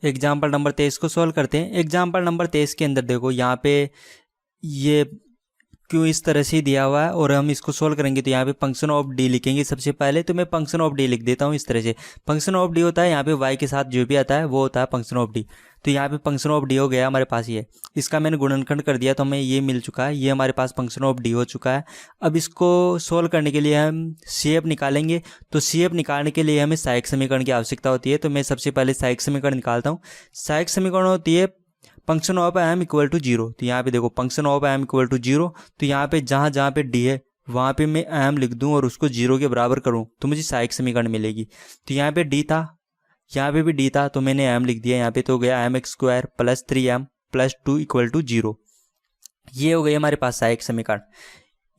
Example number 23 को solve करते हैं। एग्जाम्पल नंबर 23 के अंदर देखो यहाँ पे ये क्यों इस तरह से दिया हुआ है और हम इसको सोल्व करेंगे तो यहाँ पे फंक्शन ऑफ डी लिखेंगे। सबसे पहले तो मैं फंक्शन ऑफ डी लिख देता हूँ इस तरह से। फंक्शन ऑफ डी होता है यहाँ पे वाई के साथ जो भी आता है वो होता है फंक्शन ऑफ डी। तो यहाँ पे फंक्शन ऑफ डी हो गया हमारे पास ये, इसका मैंने गुणनखंड कर दिया तो हमें ये मिल चुका है, ये हमारे पास फंक्शन ऑफ डी हो चुका है। अब इसको सोल्व करने के लिए हम सी एफ निकालेंगे। तो सी एफ निकालने के लिए हमें सहायक समीकरण की आवश्यकता होती है। तो मैं सबसे पहले सहायक समीकरण निकालता हूँ। सहायक समीकरण होती है function of M equal to zero. तो यहाँ पे देखो function of M equal to zero, तो यहाँ पे जहाँ पे डी है वहाँ पे मैं एम लिख दूँ और उसको जीरो के बराबर करूँ तो मुझे सहायक समीकरण मिलेगी। तो यहाँ पे डी था, यहाँ पे भी डी था, तो मैंने एम लिख दिया यहाँ पे, तो हो गया M X square plus 3m plus 2 equal to zero. ये हो गई हमारे पास सहायक समीकरण।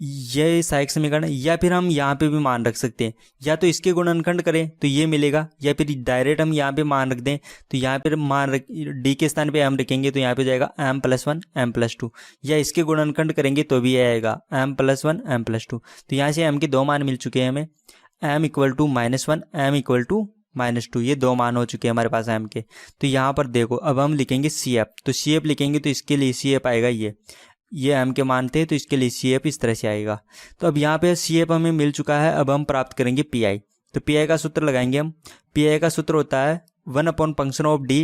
ये सहायक समीकरण, या फिर हम यहाँ पे भी मान रख सकते हैं, या तो इसके गुणनखंड करें तो ये मिलेगा, या फिर डायरेक्ट हम यहाँ पे मान रख दें। तो यहाँ पर मान रख डी के स्थान पे एम रखेंगे तो यहाँ पे जाएगा m प्लस 1 m प्लस 2, या इसके गुणनखंड करेंगे तो भी आएगा m प्लस 1 m प्लस 2। तो यहाँ से m के दो मान मिल चुके हैं हमें, m equal to -1 m equal to -2, ये दो मान हो चुके हैं हमारे पास m के। तो यहाँ पर देखो अब हम लिखेंगे सी एफ। तो सी एफ लिखेंगे तो इसके लिए सी एफ आएगा ये m के मानते हैं तो इसके लिए सी एफ इस तरह से आएगा। तो अब यहाँ पे सी एफ हमें मिल चुका है। अब हम प्राप्त करेंगे पी आई। तो पी आई का सूत्र लगाएंगे हम। पी आई का सूत्र होता है 1 upon function of D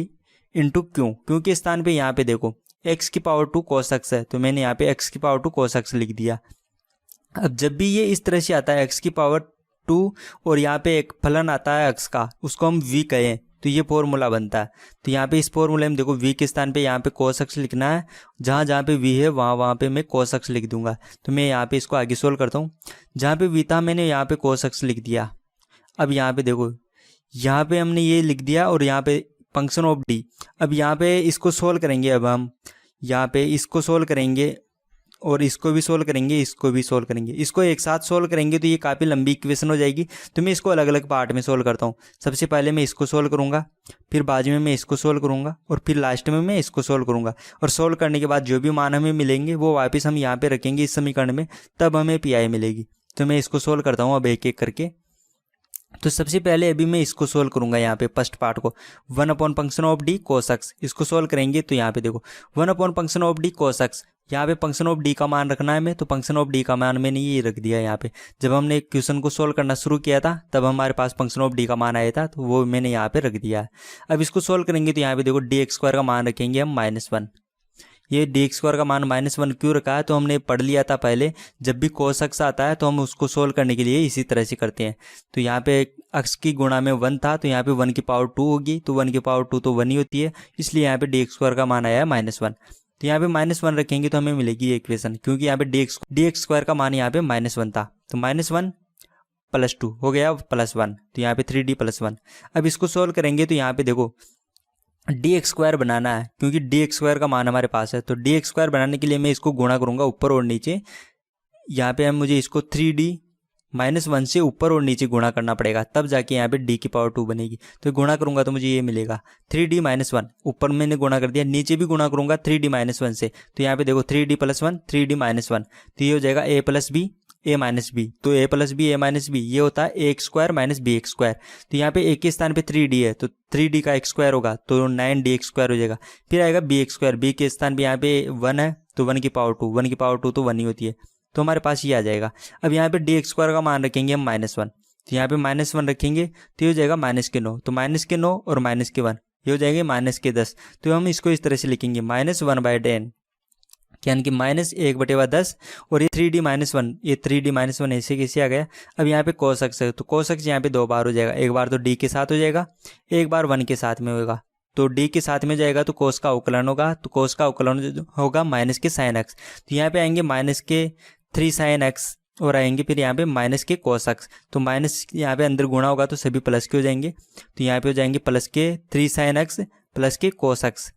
into Q के स्थान पे यहाँ पे देखो x की पावर 2 cos x है, तो मैंने यहाँ पे x की पावर 2 cos x लिख दिया। अब जब भी ये इस तरह से आता है x की पावर 2 और यहाँ पे एक फलन आता है x का, उसको हम v कहें तो ये फॉर्मूला बनता है। तो यहाँ पे इस फॉर्मूले में देखो v के स्थान पे यहाँ पे cos x लिखना है, जहाँ जहाँ पे v है वहाँ पे मैं cos x लिख दूंगा। तो मैं यहाँ पे इसको आगे सोल्व करता हूँ। जहाँ पे v था मैंने यहाँ पे cos x लिख दिया। अब यहाँ पे देखो यहाँ पे हमने ये लिख दिया और यहाँ पे फंक्शन ऑफ डी। अब यहाँ पे इसको सोल्व करेंगे। अब हम यहाँ पे इसको सोल्व करेंगे और इसको भी सोल्व करेंगे, इसको भी सोल्व करेंगे। इसको एक साथ सोल्व करेंगे तो ये काफ़ी लंबी इक्वेशन हो जाएगी। तो मैं इसको अलग अलग पार्ट में सोल्व करता हूँ। सबसे पहले मैं इसको सोल्व करूँगा, फिर बाद में मैं इसको सोल्व करूँगा और फिर लास्ट में मैं इसको सोल्व करूँगा। और सोल्व करने के बाद जो भी मान हमें मिलेंगे वो वापस हम यहाँ पे रखेंगे इस समीकरण में, तब हमें पी आई मिलेगी। तो मैं इसको सोल्व करता हूँ अब एक एक करके। तो सबसे पहले अभी मैं इसको सोल्व करूंगा यहाँ पे फर्स्ट पार्ट को, 1 upon function of D cos x। इसको सोल्व करेंगे तो यहाँ पे देखो 1 upon function of D cos x, यहाँ पे फंक्शन ऑफ डी का मान रखना है मैं, तो फंक्शन ऑफ डी का मान मैंने ये रख दिया यहाँ पे। जब हमने क्वेश्चन को सोल्व करना शुरू किया था तब हमारे पास फंक्शन ऑफ डी का मान आया था, तो वो मैंने यहाँ पे रख दिया है। अब इसको सोल्व करेंगे तो यहाँ पे देखो dx² का मान रखेंगे हम -1। ये dx² का मान -1 क्यों रखा है, तो हमने पढ़ लिया था पहले, जब भी cos x आता है तो हम उसको सोल्व करने के लिए इसी तरह से करते हैं। तो यहाँ पे x की गुणा में 1 था तो यहाँ पे 1 की पावर 2 होगी, तो 1 की पावर 2 तो 1 ही होती है, इसलिए यहाँ पे dx² का मान आया है -1। तो यहाँ पे -1 रखेंगे तो हमें मिलेगी ये इक्वेशन, क्योंकि यहाँ पे dx² का मान यहाँ पे -1 था। तो -1 प्लस 2 हो गया +1, तो यहाँ पे 3d + 1। अब इसको सोल्व करेंगे तो यहाँ पे देखो dx² बनाना है, क्योंकि dx² का मान हमारे पास है। तो dx² बनाने के लिए मैं इसको गुणा करूंगा ऊपर और नीचे। यहाँ पे मुझे इसको 3d -1 से ऊपर और नीचे गुणा करना पड़ेगा, तब जाके यहाँ पे d की पावर 2 बनेगी। तो गुणा करूंगा तो मुझे ये मिलेगा 3d - 1, ऊपर मैंने गुणा कर दिया, नीचे भी गुणा करूंगा 3d - 1 से। तो यहाँ पे देखो 3d + 1 3d - 1, तो ये हो जाएगा a + b a - b। तो a + b a - b ये होता है ax² - bx²। तो यहाँ पे a के स्थान पे 3d है तो 3d का x² होगा तो 9dx² हो जाएगा। फिर आएगा bx², b के स्थान पे यहाँ पे 1 है तो 1 की पावर 2, 1 की पावर 2 तो 1 ही होती है, तो हमारे पास ये आ जाएगा। अब यहाँ पे dx² का मान रखेंगे हम -1, तो यहाँ पे -1 रखेंगे तो ये हो जाएगा -9। तो -9 और -1 ये हो जाएंगे -10। तो हम इसको इस तरह से लिखेंगे -1/10, यानी कि -1/10। और ये 3d - 1, ये 3d - 1 ऐसे कैसे आ गया। अब यहाँ पे cos x है तो cos x यहाँ पे 2 बार हो जाएगा, एक बार तो d के साथ हो जाएगा, एक बार 1 के साथ में होगा। तो d के साथ में जाएगा तो cos का अवकलन होगा, तो cos का अवकलन होगा माइनस के sin x। तो यहाँ पे आएंगे -3 sin x और आएंगे फिर यहाँ पे -cos x। तो माइनस यहाँ पे अंदर गुणा होगा तो सभी प्लस के हो जाएंगे, तो यहाँ पे हो जाएंगे +3 sin x +cos x।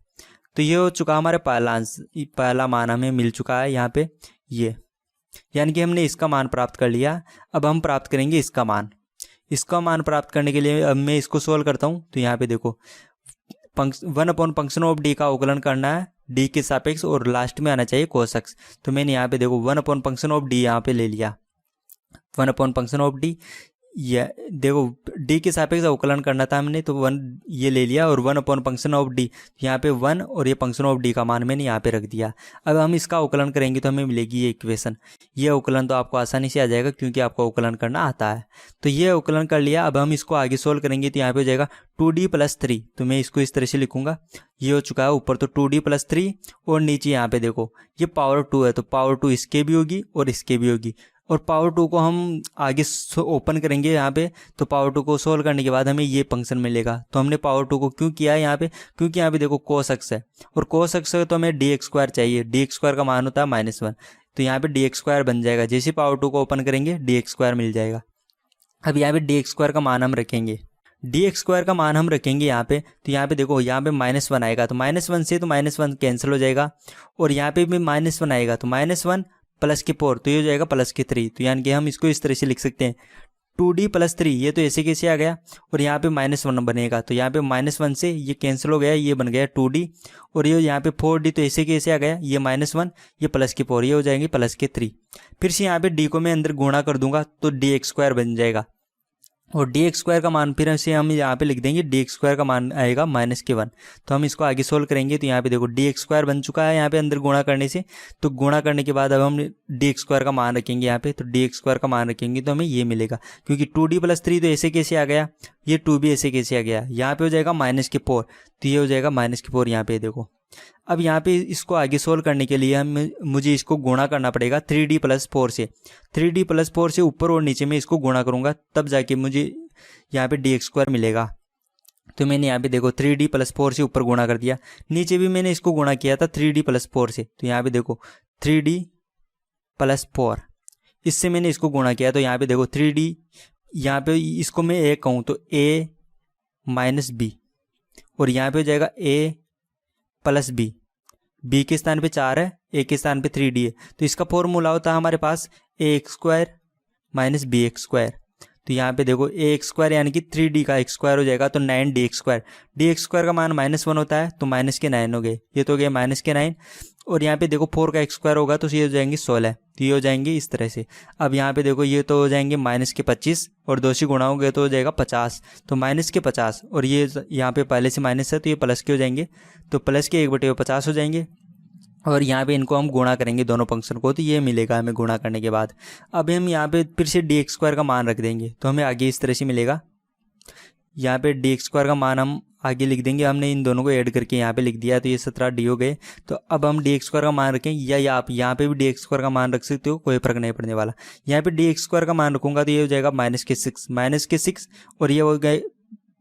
तो ये हो चुका हमारा पहला मान हमें मिल चुका है यहाँ पे ये, यानी कि हमने इसका मान प्राप्त कर लिया। अब हम प्राप्त करेंगे इसका मान। इसका मान प्राप्त करने के लिए अब मैं इसको सोल्व करता हूँ। तो यहाँ पे देखो 1 अपॉन फंक्शन ऑफ डी का अवकलन करना है डी के सापेक्ष और लास्ट में आना चाहिए cos x। तो मैंने यहाँ पे देखो 1 अपॉन फंक्शन ऑफ डी यहाँ पे ले लिया, 1 अपॉन फंक्शन ऑफ डी। ये देखो डी के सापेक्ष अवकलन करना था हमने, तो वन ये ले लिया और one upon function of D, यहाँ पे वन और ये फंक्शन ऑफ डी का मान मैंने यहाँ पे रख दिया। अब हम इसका अवकलन करेंगे तो हमें मिलेगी ये इक्वेशन। ये अवकलन तो आपको आसानी से आ जाएगा क्योंकि आपको अवकलन करना आता है। तो ये अवकलन कर लिया। अब हम इसको आगे सोल्व करेंगे तो यहाँ पे हो जाएगा 2d + 3। तो मैं इसको इस तरह से लिखूंगा, ये हो चुका है ऊपर तो 2d + 3 और नीचे यहाँ पे देखो ये पावर 2 है, तो पावर 2 इसके भी होगी और इसके भी होगी। और पावर 2 को हम आगे ओपन करेंगे यहाँ पे, तो पावर 2 को सोल्व करने के बाद हमें ये फंक्शन मिलेगा। तो हमने पावर 2 को क्यों किया है यहाँ पे, क्योंकि यहाँ पे देखो cos x है और cos x है तो हमें dx² चाहिए। dx² का मान होता है -1, तो यहाँ पे dx² बन जाएगा। जैसे पावर 2 को ओपन करेंगे dx² मिल जाएगा। अब यहाँ पे dx² का मान हम रखेंगे, dx² का मान हम रखेंगे यहाँ पे, तो यहाँ पे देखो यहाँ पे -1 आएगा, तो -1 से तो -1 कैंसिल हो जाएगा और यहाँ पे भी -1 आएगा, तो -1 प्लस के 4 तो ये हो जाएगा +3। तो यानी कि हम इसको इस तरह से लिख सकते हैं 2d + 3, ये तो ऐसे कैसे आ गया और यहाँ पे -1 बनेगा, तो यहाँ पे -1 से ये कैंसिल हो गया, ये बन गया 2d और ये यहाँ पे 4d, तो ऐसे कैसे आ गया, ये -1 ये प्लस के 4, ये हो जाएंगे +3। फिर से यहाँ पे d को मैं अंदर गुणा कर दूंगा तो dx² बन जाएगा और dx² का मान फिर से हम यहाँ पे लिख देंगे, dx² का मान आएगा -1। तो हम इसको आगे सोल्व करेंगे तो यहाँ पे देखो dx² बन चुका है यहाँ पे अंदर गुणा करने से। तो गुणा करने के बाद अब हम dx² का मान रखेंगे यहाँ पे, तो dx² का मान रखेंगे तो हमें ये मिलेगा, क्योंकि 2d + 3 तो ऐसे कैसे आ गया, ये 2 भी ऐसे कैसे आ गया, यहाँ पे हो जाएगा -4, तो ये हो जाएगा -4 यहाँ पे देखो। अब यहाँ पे इसको आगे सोल्व करने के लिए मुझे इसको गुणा करना पड़ेगा 3d + 4 से। 3d + 4 से ऊपर और नीचे में इसको गुणा करूँगा तब जाके मुझे यहाँ पे dx² मिलेगा। तो मैंने यहाँ पे देखो 3d + 4 से ऊपर गुणा कर दिया, नीचे भी मैंने इसको गुणा किया था 3d + 4 से। तो यहाँ पे देखो 3d + 4 इससे मैंने इसको गुणा किया, तो यहाँ पे देखो 3d, यहाँ पे इसको मैं a कहूँ तो a - b और यहाँ पे हो जाएगा a + b, b के स्थान पे 4 है, a के स्थान पे 3d है, तो इसका फॉर्मूला होता है हमारे पास ax² - bx²। तो यहाँ पे देखो ax² यानी कि 3d का x² हो जाएगा तो 9dx²। dx² का मान -1 होता है तो -9 हो गए, ये तो हो गया -9 और यहाँ पे देखो 4 का x² होगा तो ये हो जाएंगे 16, तो ये हो जाएंगे इस तरह से। अब यहाँ पे देखो ये तो हो जाएंगे -25 और 2 से गुणा होंगे तो हो जाएगा 50, तो -50 और ये यहाँ पे पहले से माइनस है तो ये प्लस के हो जाएंगे, तो प्लस के 1/50 हो जाएंगे और यहाँ पे इनको हम गुणा करेंगे दोनों फंक्शन को, तो ये मिलेगा हमें गुणा करने के बाद। अब हम यहाँ पे फिर से dx² का मान रख देंगे तो हमें आगे इस तरह से मिलेगा। यहाँ पे dx² का मान हम आगे लिख देंगे, हमने इन दोनों को ऐड करके यहाँ पे लिख दिया तो ये 17d हो गए। तो अब हम dx² का मान रखें या आप यहाँ पे भी dx² का मान रख सकते हो, कोई फर्क नहीं पड़ने वाला। यहाँ पे dx² का मान रखूँगा तो ये हो जाएगा -6 और ये हो गए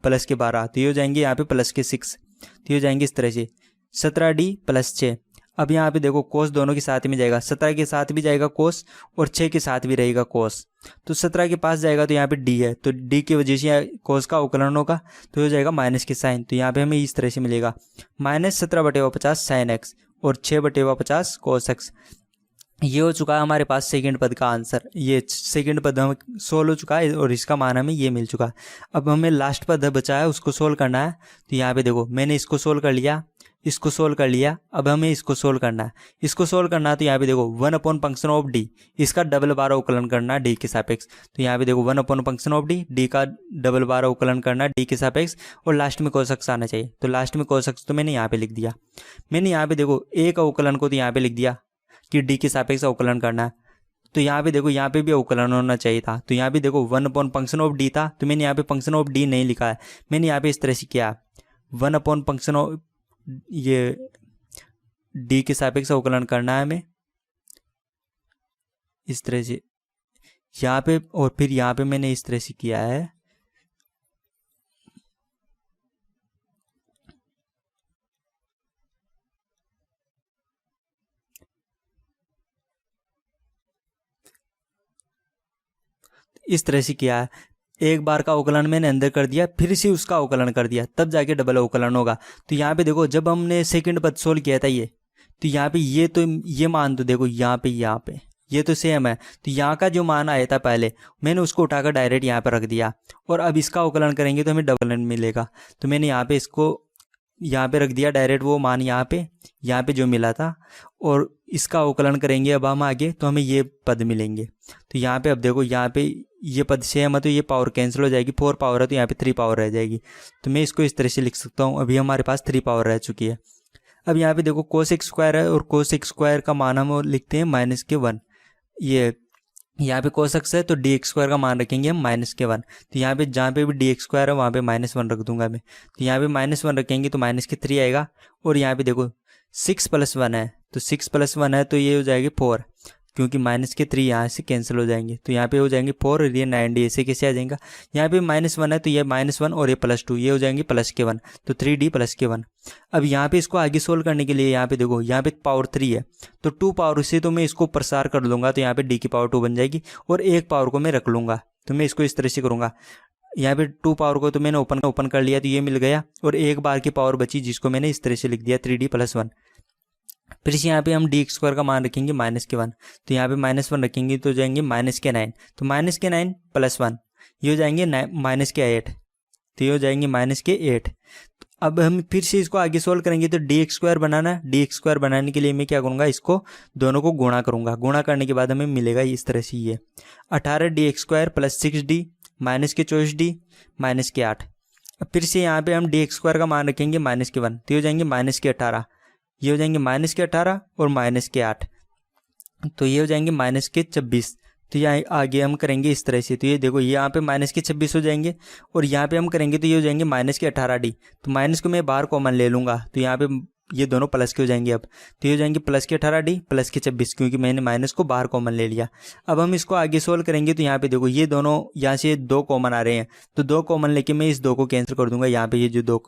+12, तो ये हो जाएंगे यहाँ पे +6, तो ये हो जाएंगे इस तरह से 17d + 6। अब यहाँ पे देखो कोस दोनों के साथ में जाएगा, 17 के साथ भी जाएगा कोस और 6 के साथ भी रहेगा कोस, तो 17 के पास जाएगा तो यहाँ पे d है, तो d की वजह से कोस का अवकलन होगा तो हो जाएगा माइनस के साइन। तो यहाँ पे हमें इस तरह से मिलेगा -17/50 sin x और 6/50 cos x। ये हो चुका है हमारे पास सेकंड पद का आंसर, ये सेकंड पद हम सोल्व हो चुका है और इसका मान हमें ये मिल चुका है। अब हमें लास्ट पद बचा है उसको सोल्व करना है। तो यहाँ पे देखो मैंने इसको सोल्व कर लिया, इसको सोल्व कर लिया, अब हमें इसको सोल्व करना है। इसको सोल्व करना है तो यहाँ पे देखो 1/फंक्शन d, इसका डबल बार अवकलन करना है d के सापेक्ष। तो यहाँ पे देखो 1/फंक्शन d का डबल बार अवकलन करना है d के सापेक्ष और लास्ट में cos x आना चाहिए। तो लास्ट में cos x तो मैंने यहाँ पे लिख दिया। मैंने यहाँ पे देखो एक अवकलन को तो यहाँ पे लिख दिया कि d के सापेक्ष अवकलन करना है। तो यहाँ पे देखो यहाँ पे भी अवकलन होना चाहिए था, तो यहाँ पे देखो 1/फंक्शन d था तो मैंने यहाँ पे फंक्शन d नहीं लिखा है, मैंने यहाँ पे इस तरह से किया 1/फंक्शन ये d के सापेक्ष अवकलन करना है हमें इस तरह से यहाँ पे, और फिर यहाँ पे मैंने इस तरह से किया है। इस तरह से किया है, एक बार का अवकलन मैंने अंदर कर दिया फिर से उसका अवकलन कर दिया तब जाके डबल अवकलन होगा। तो यहाँ पे देखो जब हमने सेकंड पद सोल्व किया था ये, तो यहाँ पे ये तो ये मान तो देखो यहाँ पे ये तो सेम है, तो यहाँ का जो मान आया था पहले मैंने उसको उठाकर डायरेक्ट यहाँ पर रख दिया और अब इसका अवकलन करेंगे तो हमें डबल मिलेगा। तो मैंने यहाँ पे इसको यहाँ पे रख दिया डायरेक्ट वो मान यहाँ पे जो मिला था और इसका अवकलन करेंगे अब हम आगे तो हमें ये पद मिलेंगे। तो यहाँ पे अब देखो यहाँ पे ये पद सेम है तो ये पावर कैंसिल हो जाएगी, 4 पावर है तो यहाँ पे 3 पावर रह जाएगी। तो मैं इसको इस तरह से लिख सकता हूँ। अभी हमारे पास 3 पावर रह चुकी है। अब यहाँ पे देखो कोस एक्स स्क्वायर है और कोस एक्स स्क्वायर का मान हम लिखते हैं -1। ये यहाँ पे कोस एक्स है तो डी एक्स स्क्वायर का मान रखेंगे हम -1। तो यहाँ पे जहाँ पे भी डी एक्स स्क्वायर है वहाँ पे -1 रख दूंगा मैं। तो यहाँ पे -1 रखेंगे तो -3 आएगा। और यहाँ पे देखो 6 + 1 है तो 6 + 1 है तो ये हो जाएगी 4, क्योंकि -3 यहाँ से कैंसिल हो जाएंगे। तो यहाँ पे हो जाएंगे 4 और ये 9D ऐसे कैसे आ जाएगा। यहाँ पे -1 है तो ये -1 और ये +2 ये हो जाएंगे +1 तो 3D + 1। अब यहाँ पे इसको आगे सोल्व करने के लिए यहाँ पे देखो यहाँ पे पावर 3 है तो 2 पावर से तो मैं इसको प्रसार कर लूँगा तो यहाँ पे D की पावर 2 बन जाएगी और 1 पावर को मैं रख लूँगा। तो मैं इसको इस तरह से करूँगा। यहाँ पे 2 पावर को तो मैंने ओपन कर लिया तो ये मिल गया और 1 बार की पावर बची जिसको मैंने इस तरह से लिख दिया 3D + 1। फिर से यहाँ पे हम डी एक्स स्क्वायर का मान रखेंगे -1। तो यहाँ पे -1 रखेंगे तो जाएंगे -9। तो -9 + 1 ये हो जाएंगे -8। तो ये हो जाएंगे -8। तो अब हम फिर से इसको आगे सोल्व करेंगे तो डी एक्स स्क्वायर बनाना है। डी एक्स स्क्वायर बनाने के लिए मैं क्या करूँगा, इसको दोनों को गुणा करूँगा। गुणा करने के बाद हमें मिलेगा इस तरह से ये 18D² + 6D -24D -8। अब फिर से यहाँ पे हम डी एक्स स्क्वायर का मान रखेंगे -1। तो ये हो जाएंगे -18। ये हो जाएंगे -18 और -8। तो ये हो जाएंगे -26। तो यहाँ आगे हम करेंगे इस तरह से। तो ये देखो यहाँ पे -26 हो जाएंगे और यहाँ पे हम करेंगे तो ये हो जाएंगे -18D। तो माइनस को मैं बाहर कॉमन ले लूँगा तो यहाँ पे ये दोनों प्लस के हो जाएंगे। अब तो ये हो जाएंगे +18D +26 क्योंकि मैंने माइनस को बाहर कॉमन ले लिया। अब हम इसको आगे सोल्व करेंगे तो यहाँ पे देखो ये दोनों यहाँ से 2 कॉमन आ रहे हैं तो 2 कॉमन लेके मैं इस 2 को कैंसिल कर दूंगा। यहाँ पे ये जो 2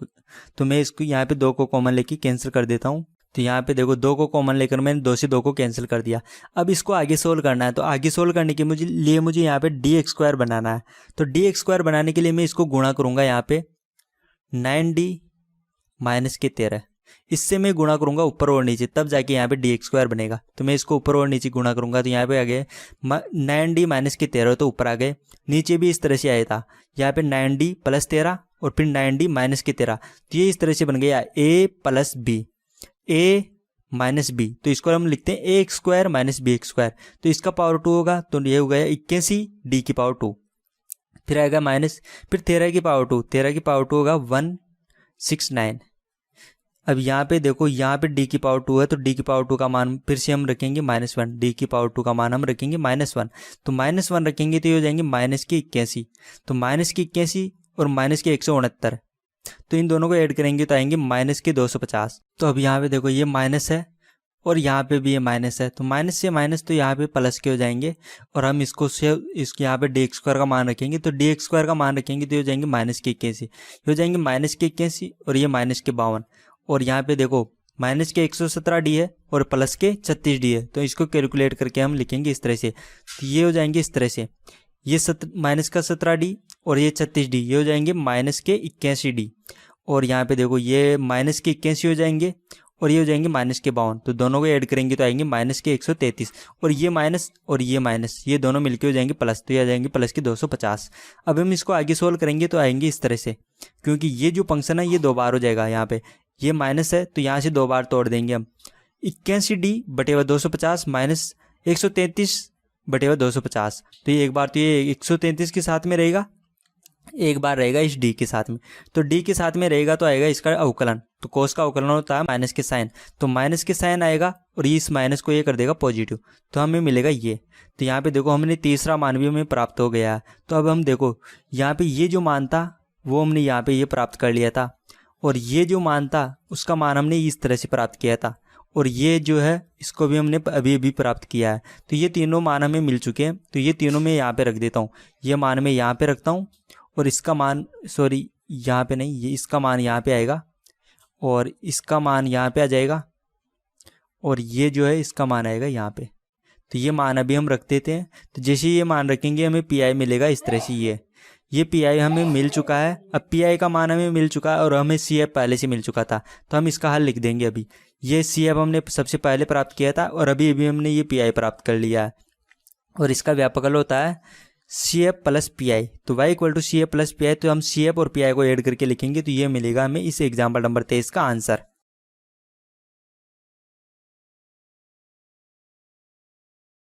तो मैं इसको यहाँ पे 2 को कॉमन लेके कैंसिल कर देता हूँ। तो यहाँ पे देखो 2 को कॉमन लेकर मैंने 2 से 2 को कैंसिल कर दिया। अब इसको आगे सोल्व करना है तो आगे सोल्व करने के लिए मुझे यहाँ पे डी एक्स स्क्वायर बनाना है। तो डी एक्स स्क्वायर बनाने के लिए मैं इसको गुणा करूँगा यहाँ पे 9D - 13। इससे मैं गुणा करूँगा ऊपर और नीचे तब जाके यहाँ पे डी एक्स स्क्वायर बनेगा। तो मैं इसको ऊपर और नीचे गुणा करूँगा तो यहाँ पे आ गए 9D - 13 तो ऊपर आ गए। नीचे भी इस तरह से आया था यहाँ पे 9D + 13 और फिर 9D - 13। तो ये इस तरह से बन गया A + B A - B। तो इसको हम लिखते हैं AX² - BX²। तो इसका पावर 2 होगा तो ये हो गया 81D की पावर 2। फिर आएगा माइनस, फिर 13 की पावर 2, 13 की पावर 2 होगा 169। अब यहाँ पे देखो यहाँ पे D की पावर 2 है तो D की पावर 2 का मान फिर से हम रखेंगे -1। D की पावर 2 का मान हम रखेंगे -1। तो -1 रखेंगे तो ये हो जाएंगे -81। तो -81 और -169। तो इन दोनों को ऐड करेंगे तो आएंगे -250। तो अब यहाँ पे देखो ये माइनस है और यहाँ पे भी ये माइनस है तो माइनस से माइनस तो यहाँ पे प्लस के हो जाएंगे। और हम इसको से इसके यहाँ पे डी एक्स स्क्वायर का मान रखेंगे तो डी एक्स स्क्वायर का मान रखेंगे तो ये हो जाएंगे -81। ये हो जाएंगे -81 और ये -52। और यहाँ पे देखो -117D है और +36D है तो इसको कैलकुलेट करके हम लिखेंगे इस तरह से। तो ये हो जाएंगे इस तरह से, ये -17D और ये 36D ये हो जाएंगे -81D। और यहाँ पे देखो ये -81 हो जाएंगे और ये हो जाएंगे -52। तो दोनों को ऐड करेंगे तो आएंगे -133 और ये माइनस ये दोनों मिलके हो जाएंगे प्लस। तो ये आ जाएंगे +250। अब हम इसको आगे सोल्व करेंगे तो आएंगे इस तरह से, क्योंकि ये जो फंक्शन है ये 2 बार हो जाएगा। यहाँ पे ये माइनस है तो यहाँ से 2 बार तोड़ देंगे हम। 81D/250 -133/250। तो ये एक बार तो ये 133 के साथ में रहेगा, एक बार रहेगा इस D के साथ में। तो D के साथ में रहेगा तो आएगा इसका अवकलन। तो कोस का अवकलन होता है माइनस के साइन, तो माइनस के साइन आएगा और इस माइनस को ये कर देगा पॉजिटिव तो हमें मिलेगा ये। तो यहाँ पे देखो हमने तीसरा मान भी हमें प्राप्त हो गया है। तो अब हम देखो यहाँ पे ये जो मान था वो हमने यहाँ पे ये प्राप्त कर लिया था और ये जो मान था उसका मान हमने इस तरह से प्राप्त किया था और ये जो है इसको भी हमने अभी प्राप्त किया है। तो ये तीनों मान हमें मिल चुके हैं। तो ये तीनों मैं यहाँ पे रख देता हूँ, ये मान मैं यहाँ पे रखता हूँ और इसका मान यहाँ पे नहीं, ये इसका मान यहाँ पे आएगा और इसका मान यहाँ पे आ जाएगा और ये जो है इसका मान आएगा यहाँ पे। तो ये मान अभी हम रख देते हैं। तो जैसे ये मान रखेंगे हमें पी मिलेगा इस तरह से। ये पी हमें मिल चुका है। अब पी का मान हमें मिल चुका है और हमें सी एफ पहले से मिल चुका था तो हम इसका हल लिख देंगे। अभी ये सी एफ हमने सबसे पहले प्राप्त किया था और अभी हमने ये पी प्राप्त कर लिया है और इसका व्यापकल होता है सी एफ + पी। तो y = CF + PI। तो हम सी एफ और पी को ऐड करके लिखेंगे तो ये मिलेगा हमें इस एग्जाम्पल नंबर 23 का आंसर।